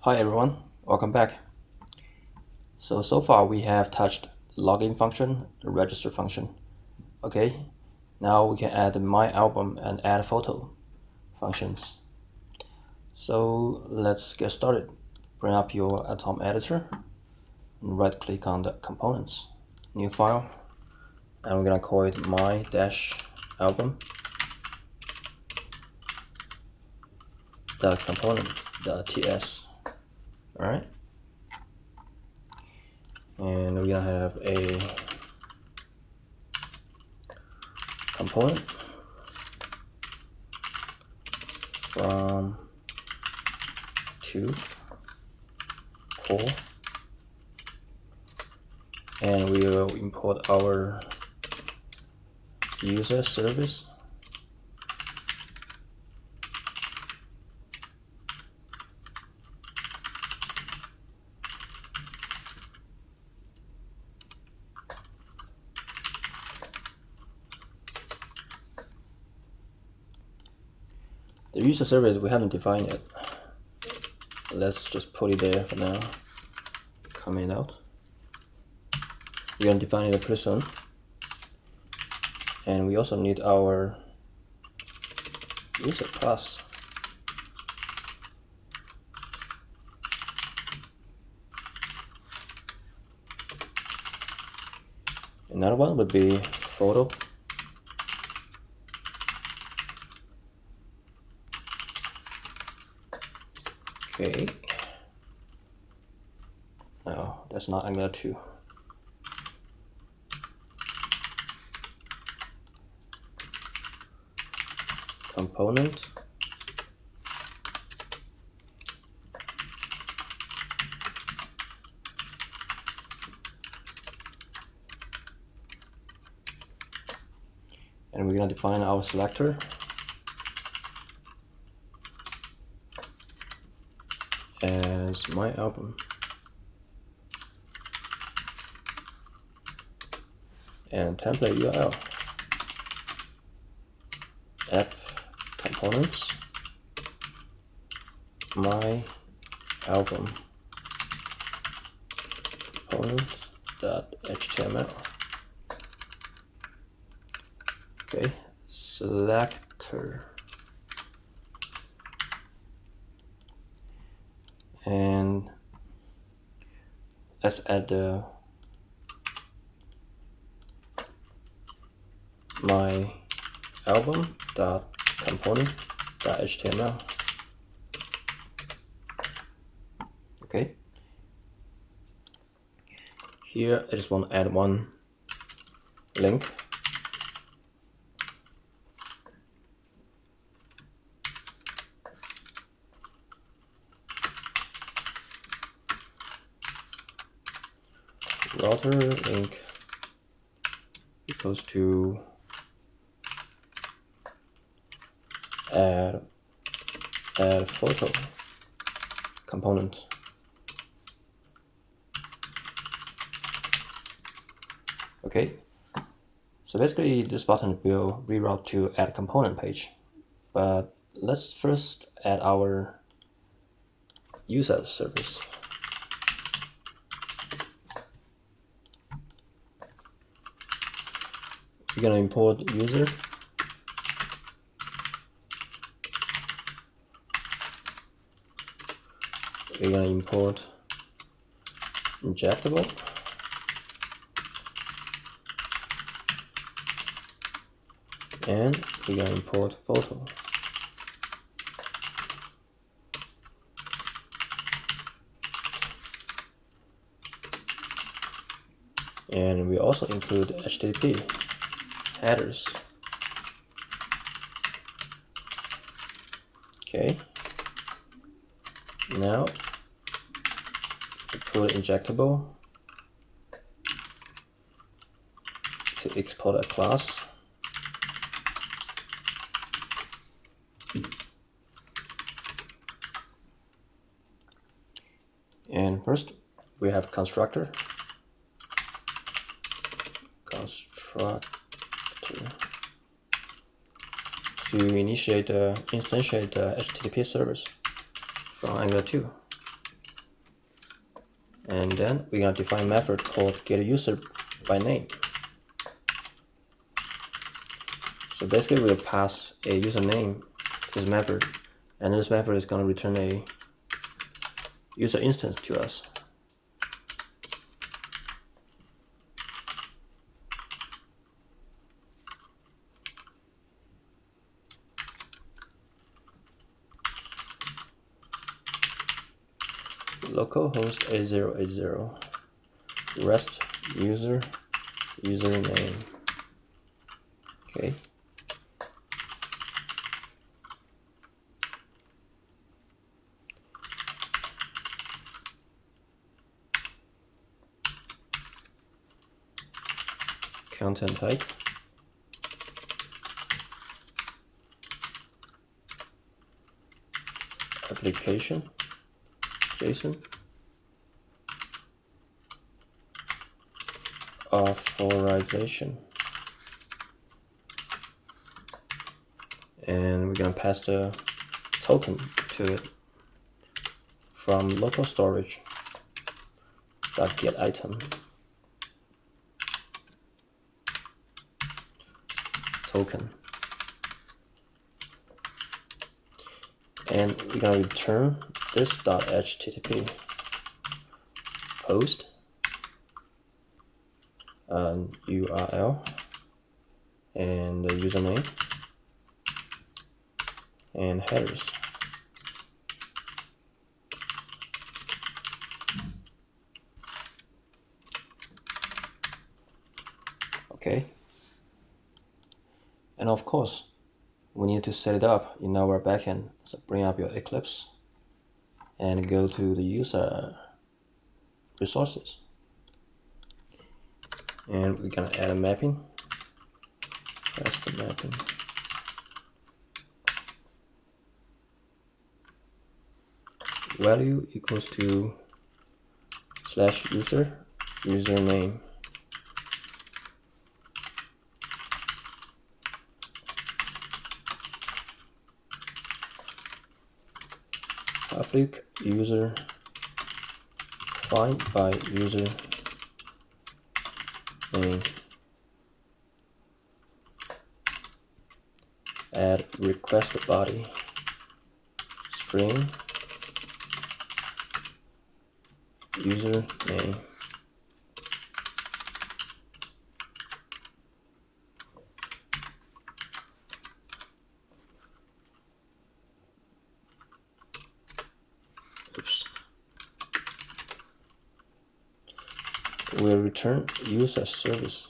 Hi everyone, welcome back. So far we have touched the login function, the register function. Okay, now we can add the my album and add photo functions. So let's get started. Bring up your Atom editor and right click on the components, new file, and we're gonna call it my-album.component.ts. Alright. And we're gonna have a component from to core, and we will import our user service. The user service we haven't defined yet. Let's just put it there for now. Comment out. We're gonna define it pretty soon. And we also need our user class. Another one would be photo. Okay. No, that's not Angular 2. Component. And we're gonna define our selector. As my album, and template URL app components my album component.html. Okay, selector. And let's add the my album.component.html. Okay. Here I just want to add one link. Router link equals to add photo component. Okay, so basically this button will reroute to add component page, but let's first add our user service. We're gonna import user. We're gonna import injectable. And we're gonna import photo. And we also include HTTP headers. Okay. Now we put injectable to export a class. And first we have constructor. To instantiate the HTTP service from Angular 2. And then we're gonna define a method called getUserByName. So basically we'll pass a username to this method, and this method is gonna return a user instance to us. Localhost 8080 rest user username. Okay. Content type. Application JSON. Authorization. And we're gonna pass the token to it from local storage .get item token, and we're gonna return this .http post URL and the username and headers. Okay. And of course, we need to set it up in our backend. So bring up your Eclipse and go to the user resources. And we're gonna add a mapping. That's the mapping. Value equals to /user username. Public user find by user name. Add request body string user name. Oops. We'll return user service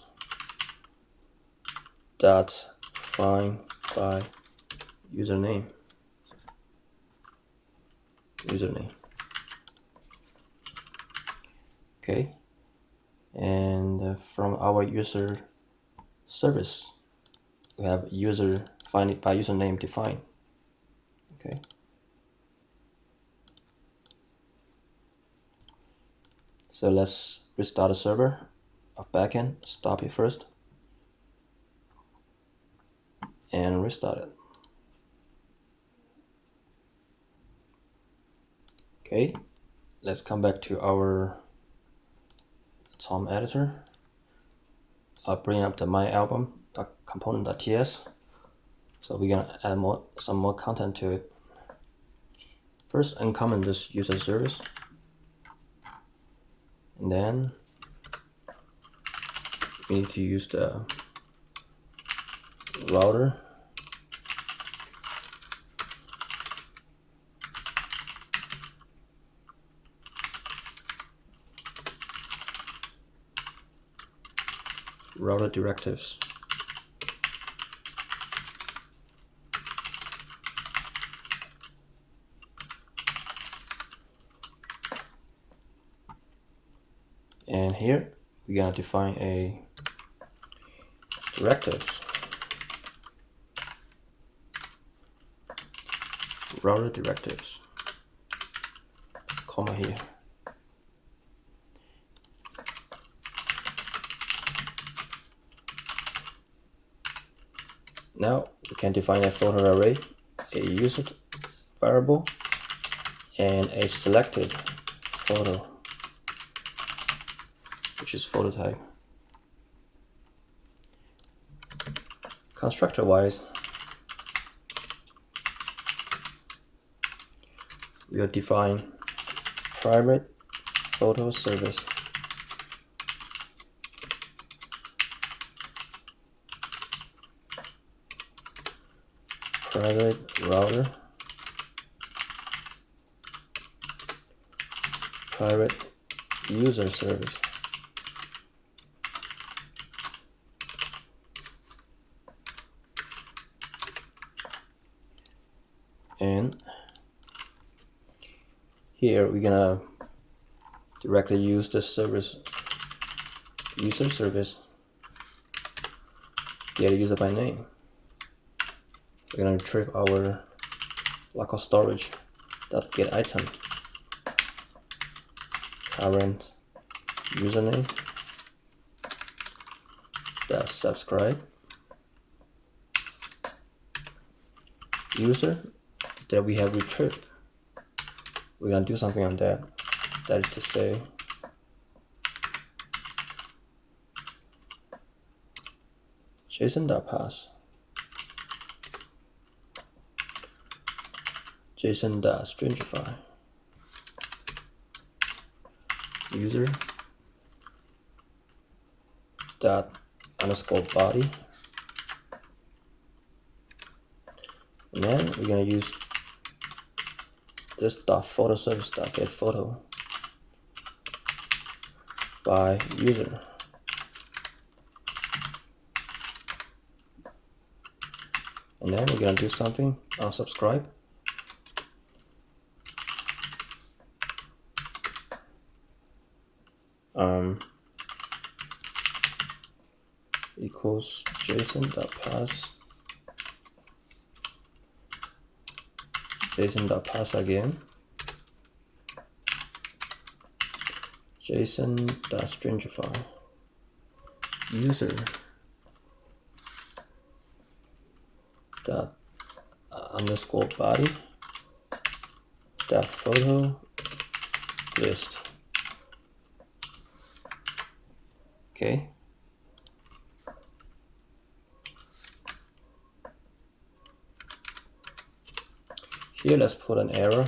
dot find by username. Okay, and from our user service, we have user find it by username defined. Okay. So let's restart the server of backend, stop it first, and restart it. Okay, let's come back to our Tom editor. I'll bring up the my album component.ts. So we're gonna add some more content to it. First, uncomment this user service, and then we need to use the router directives. And here we're gonna define a directives router directives. It's comma here. Now we can define a photo array, a user variable, and a selected photo which is photo type. Constructor wise, we will define private photo service. Private router, private user service. And here we're gonna directly use the service user service, get a user by name. We're gonna retrieve our local storage dot get item, current username dot subscribe, user that we have retrieved. We're gonna do something on that. That is to say, JSON.pass, JSON.stringify, user dot underscore body, and then we're gonna use this dot photo service dot get photo by user. And then we're gonna do something on subscribe. Equals JSON.pass, JSON.pass again, JSON.stringify, user dot underscore body dot photo list. Okay. Here, let's put an error.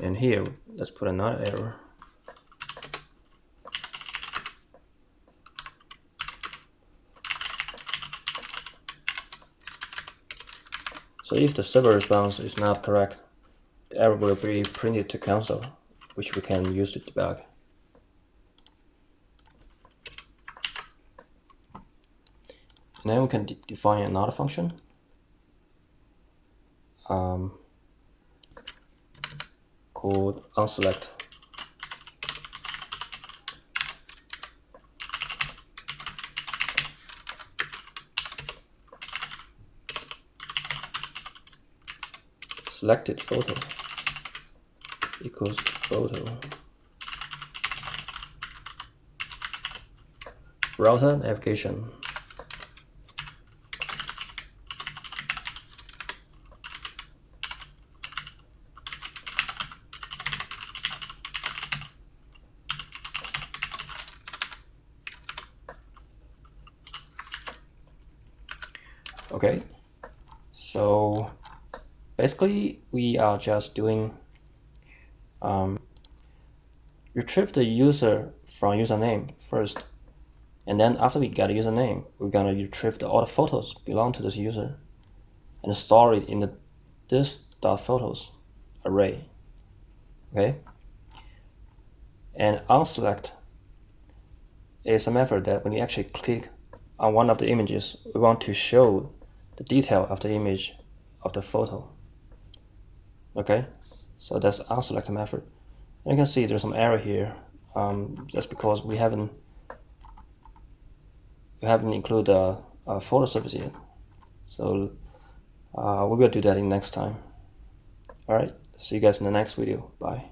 And here, let's put another error. So if the server response is not correct, the error will be printed to console, which we can use to debug. And then we can define another function. Called onSelect. Selected photo equals photo. Router navigation. Okay, so basically we are just doing retrieve the user from username first, and then after we get a username, we're gonna retrieve all the photos belong to this user and store it in the this.photos array. Okay, and onSelect is a method that when you actually click on one of the images, we want to show the detail of the image of the photo. Okay, so that's onSelect method. And you can see there's some error here. That's because we haven't included a photo service yet. So we will do that in next time. All right, see you guys in the next video. Bye.